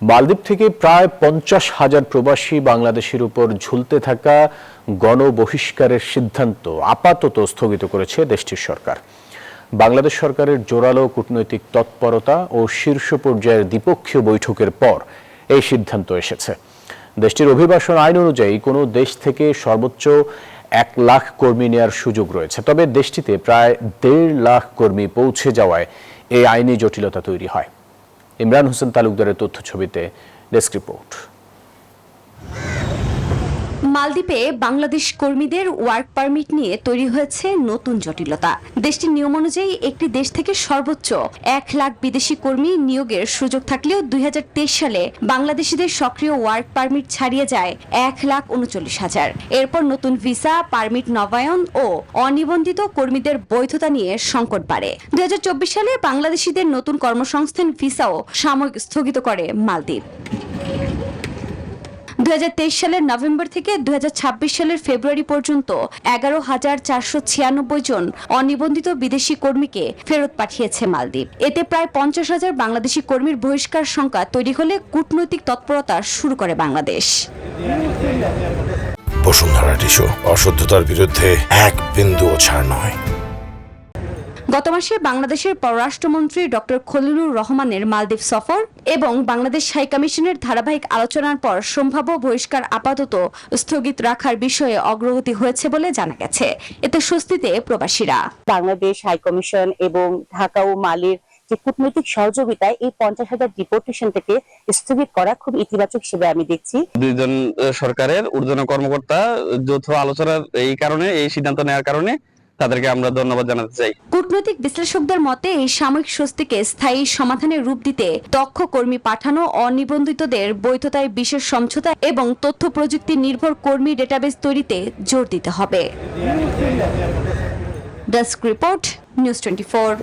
মালদ্বীপ থেকে প্রায় 50,000 প্রবাসী বাংলাদেশের উপর ঝুলতে থাকা গণবহিষ্কারের সিদ্ধান্ত আপাতত স্থগিত করেছে দেশটির সরকার। বাংলাদেশ সরকারের জোরালো কূটনৈতিক তৎপরতা ও শীর্ষ পর্যায়ের দ্বিপক্ষীয় বৈঠকের পর এই সিদ্ধান্ত এসেছে। দেশটির অভিবাসন আইন অনুযায়ী কোনো দেশ থেকে সর্বোচ্চ 1 লাখ কর্মী নেওয়ার সুযোগ রয়েছে, তবে দেশটিতে প্রায় 1.5 লাখ কর্মী পৌঁছে যাওয়ায় এই আইনি জটিলতা তৈরি হয়। ইমরান হোসেন তালুকদারের তথ্য ছবিতে ডেস্ক রিপোর্ট। মালদ্বীপে বাংলাদেশ কর্মীদের ওয়ার্ক পারমিট নিয়ে তৈরি হয়েছে নতুন জটিলতা। দেশটির নিয়ম অনুযায়ী একটি দেশ থেকে সর্বোচ্চ 1 লাখ বিদেশি কর্মী নিয়োগের সুযোগ থাকলেও 2023 সালে বাংলাদেশিদের সক্রিয় ওয়ার্ক পারমিট ছাড়িয়ে যায় 1,39,000। এরপর নতুন ভিসা, পারমিট নবায়ন ও অনিবন্ধিত কর্মীদের বৈধতা নিয়ে সংকট বাড়ে। 2024 সালে বাংলাদেশিদের নতুন কর্মসংস্থান ভিসাও সাময়িক স্থগিত করে মালদ্বীপ। 2023 সালের নভেম্বর থেকে 2026 সালের ফেব্রুয়ারি পর্যন্ত 11,496 জন অনিবন্ধিত বিদেশি কর্মীকে ফেরত পাঠিয়েছে মালদ্বীপ। এতে প্রায় 50,000 বাংলাদেশি কর্মীর বহিষ্কার সংখ্যা তৈরি হলে কূটনৈতিক তৎপরতা শুরু করে বাংলাদেশ। বসুন্ধরা টিস্যু, অশুদ্ধতার বিরুদ্ধে এক বিন্দুও ছাড় নয়। গত মাসে বাংলাদেশের পররাষ্ট্রমন্ত্রী ডক্টর খলিলুর রহমানের মালদ্বীপ সফর এবং বাংলাদেশ হাই কমিশনের ধারাবাহিক আলোচনার পর সম্ভাব্য বহিষ্কার আপাতত স্থগিত রাখার বিষয়ে অগ্রগতি হয়েছে বলে জানা গেছে। এতে স্বস্তিতে প্রবাসীরা। বাংলাদেশ হাই কমিশন এবং ঢাকা ও মালির যে কূটনৈতিক সহযোগিতায় এই 50,000 ডিপোর্টেশন থেকে স্থগিত করা খুব ইতিবাচক হিসেবে আমি দেখছি। দুইজন সরকারের ঊর্ধ্বতন কর্মকর্তা যৌথ আলোচনার এই কারণে, এই সিদ্ধান্ত নেওয়ার কারণে তাদেরকে আমরা ধন্যবাদ জানাতে চাই। কূটনৈতিক বিশ্লেষকদের মতে এই সাময়িক স্বস্তিকে স্থায়ী সমাধানের রূপ দিতে দক্ষ কর্মী পাঠানো, অনিবন্ধিতদের বৈধতায় বিশেষ সমঝোতা এবং তথ্য প্রযুক্তি নির্ভর কর্মী ডেটাবেস তৈরিতে জোর দিতে হবে। Desk report, news 24।